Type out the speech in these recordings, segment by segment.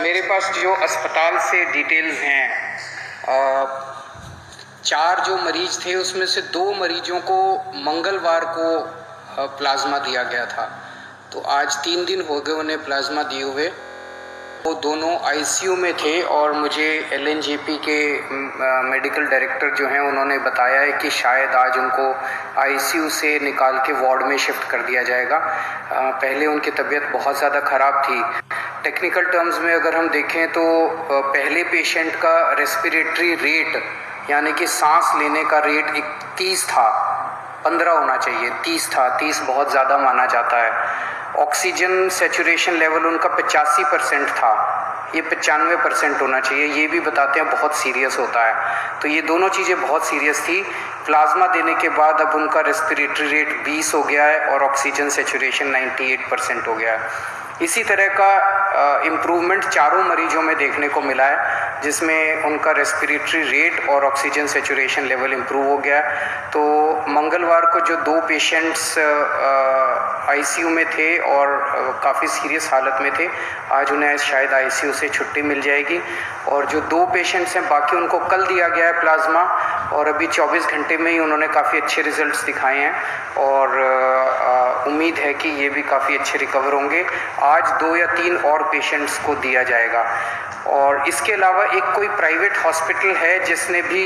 मेरे पास जो अस्पताल से डिटेल्स हैं, 4 जो मरीज थे उसमें से 2 मरीजों को मंगलवार को प्लाज्मा दिया गया था। तो आज 3 दिन हो गए उन्हें प्लाज्मा दिए हुए। वो दोनों आईसीयू में थे और मुझे एलएनजेपी के मेडिकल डायरेक्टर जो हैं उन्होंने बताया है कि शायद आज उनको आईसीयू से निकाल के वार्ड में शिफ्ट कर दिया जाएगा। पहले उनकी तबीयत बहुत ज़्यादा ख़राब थी। टेक्निकल टर्म्स में अगर हम देखें तो पहले पेशेंट का रेस्पिरेटरी रेट यानी कि सांस लेने का रेट 31 था, 15 होना चाहिए, 30 था। 30 बहुत ज़्यादा माना जाता है। ऑक्सीजन सैचुरेशन लेवल उनका 85% था, ये 95% होना चाहिए। ये भी बताते हैं बहुत सीरियस होता है। तो ये दोनों चीज़ें बहुत सीरियस थी। प्लाज्मा देने के बाद अब उनका रेस्पिरेटरी रेट 20 हो गया है और ऑक्सीजन सैचुरेशन 98% हो गया है। इसी तरह का इम्प्रूवमेंट चारों मरीजों में देखने को मिला है, जिसमें उनका रेस्पिरेटरी रेट और ऑक्सीजन सैचुरेशन लेवल इम्प्रूव हो गया। तो मंगलवार को जो 2 पेशेंट्स आईसीयू में थे और काफ़ी सीरियस हालत में थे, आज उन्हें शायद आईसीयू से छुट्टी मिल जाएगी। और जो 2 पेशेंट्स हैं बाकी उनको कल दिया गया है प्लाज्मा और अभी 24 घंटे में ही उन्होंने काफ़ी अच्छे रिजल्ट्स दिखाए हैं और उम्मीद है कि ये भी काफ़ी अच्छे रिकवर होंगे। आज 2 या 3 और पेशेंट्स को दिया जाएगा। और इसके अलावा एक कोई प्राइवेट हॉस्पिटल है जिसने भी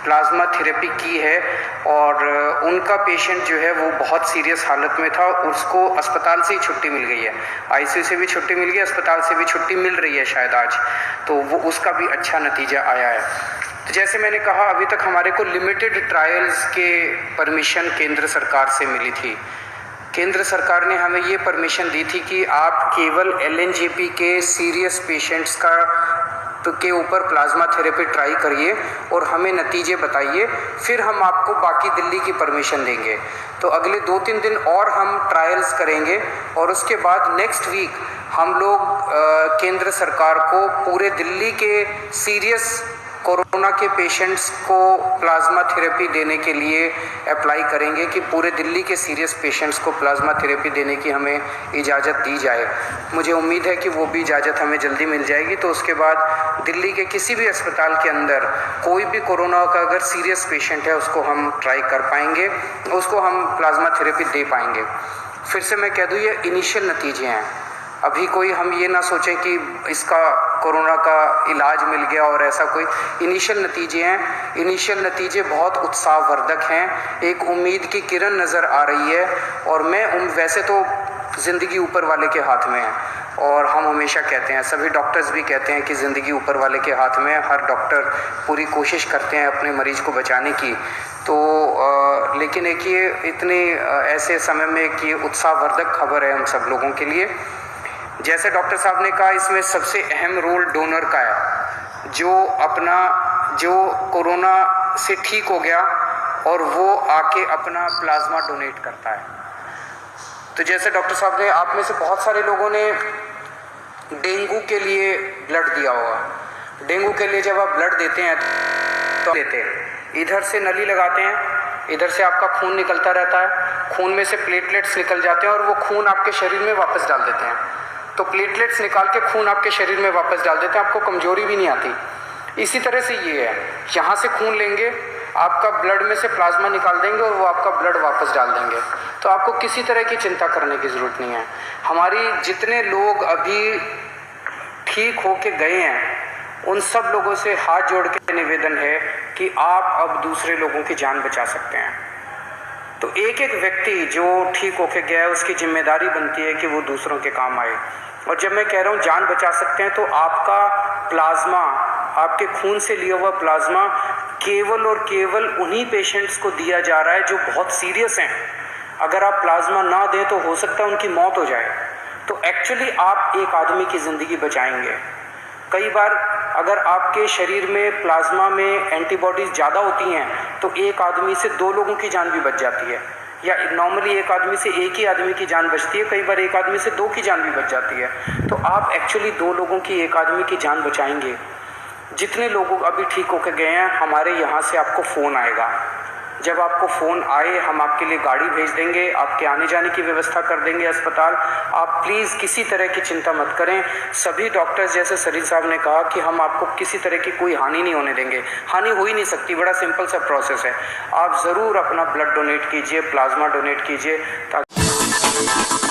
प्लाज्मा थेरेपी की है और उनका पेशेंट जो है वो बहुत सीरियस हालत में था, उसको अस्पताल से ही छुट्टी मिल गई है। आईसीयू से भी छुट्टी मिल गई, अस्पताल से भी छुट्टी मिल रही है शायद आज। तो वो उसका भी अच्छा नतीजा आया है। तो जैसे मैंने कहा, अभी तक हमारे को लिमिटेड ट्रायल्स के परमिशन केंद्र सरकार से मिली थी। केंद्र सरकार ने हमें ये परमिशन दी थी कि आप केवल एलएनजेपी के सीरियस पेशेंट्स के ऊपर प्लाज्मा थेरेपी ट्राई करिए और हमें नतीजे बताइए, फिर हम आपको बाकी दिल्ली की परमिशन देंगे। तो अगले 2-3 दिन और हम ट्रायल्स करेंगे और उसके बाद नेक्स्ट वीक हम लोग केंद्र सरकार को पूरे दिल्ली के सीरियस कोरोना के पेशेंट्स को प्लाज्मा थेरेपी देने के लिए अप्लाई करेंगे कि पूरे दिल्ली के सीरियस पेशेंट्स को प्लाज्मा थेरेपी देने की हमें इजाज़त दी जाए। मुझे उम्मीद है कि वो भी इजाज़त हमें जल्दी मिल जाएगी। तो उसके बाद दिल्ली के किसी भी अस्पताल के अंदर कोई भी कोरोना का अगर सीरियस पेशेंट है उसको हम ट्राई कर पाएंगे, उसको हम प्लाज्मा थेरेपी दे पाएंगे। फिर से मैं कह दूँ, ये इनिशियल नतीजे हैं। अभी कोई हम ये ना सोचें कि इसका कोरोना का इलाज मिल गया और ऐसा कोई। इनिशियल नतीजे हैं। इनिशियल नतीजे बहुत उत्साहवर्धक हैं। एक उम्मीद की किरण नज़र आ रही है और वैसे तो ज़िंदगी ऊपर वाले के हाथ में है और हम हमेशा कहते हैं, सभी डॉक्टर्स भी कहते हैं कि ज़िंदगी ऊपर वाले के हाथ में है। हर डॉक्टर पूरी कोशिश करते हैं अपने मरीज़ को बचाने की। तो लेकिन एक ये इतने ऐसे समय में एक ये उत्साहवर्धक खबर है हम सब लोगों के लिए। जैसे डॉक्टर साहब ने कहा, इसमें सबसे अहम रोल डोनर का है, जो कोरोना से ठीक हो गया और वो आके अपना प्लाज्मा डोनेट करता है। तो जैसे डॉक्टर साहब ने, आप में से बहुत सारे लोगों ने डेंगू के लिए ब्लड दिया होगा। डेंगू के लिए जब आप ब्लड देते हैं तो इधर से नली लगाते हैं, इधर से आपका खून निकलता रहता है, खून में से प्लेटलेट्स निकल जाते हैं और वो खून आपके शरीर में वापस डाल देते हैं। तो प्लेटलेट्स निकाल के खून आपके शरीर में वापस डाल देते हैं, आपको कमजोरी भी नहीं आती। इसी तरह से ये है, यहाँ से खून लेंगे, आपका ब्लड में से प्लाज्मा निकाल देंगे और वो आपका ब्लड वापस डाल देंगे। तो आपको किसी तरह की चिंता करने की ज़रूरत नहीं है। हमारी जितने लोग अभी ठीक होके गए हैं उन सब लोगों से हाथ जोड़ के निवेदन है कि आप अब दूसरे लोगों की जान बचा सकते हैं। तो एक एक व्यक्ति जो ठीक होके गया है उसकी जिम्मेदारी बनती है कि वो दूसरों के काम आए। और जब मैं कह रहा हूँ जान बचा सकते हैं, तो आपका प्लाज्मा, आपके खून से लिया हुआ प्लाज्मा केवल और केवल उन्हीं पेशेंट्स को दिया जा रहा है जो बहुत सीरियस हैं। अगर आप प्लाज्मा ना दें तो हो सकता है उनकी मौत हो जाए। तो एक्चुअली आप एक आदमी की ज़िंदगी बचाएंगे। कई बार अगर आपके शरीर में प्लाज्मा में एंटीबॉडीज़ ज़्यादा होती हैं तो एक आदमी से 2 लोगों की जान भी बच जाती है, या नॉर्मली एक आदमी से एक ही आदमी की जान बचती है, कई बार एक आदमी से 2 की जान भी बच जाती है। तो आप एक्चुअली 2 लोगों की, एक आदमी की जान बचाएंगे। जितने लोग अभी ठीक होकर गए हैं, हमारे यहाँ से आपको फ़ोन आएगा जब आपको फ़ोन आए हम आपके लिए गाड़ी भेज देंगे, आपके आने जाने की व्यवस्था कर देंगे अस्पताल। आप प्लीज़ किसी तरह की चिंता मत करें। सभी डॉक्टर्स जैसे सरीर साहब ने कहा कि हम आपको किसी तरह की कोई हानि नहीं होने देंगे। हानि हो ही नहीं सकती, बड़ा सिंपल सा प्रोसेस है। आप ज़रूर अपना ब्लड डोनेट कीजिए, प्लाज्मा डोनेट कीजिए ताकि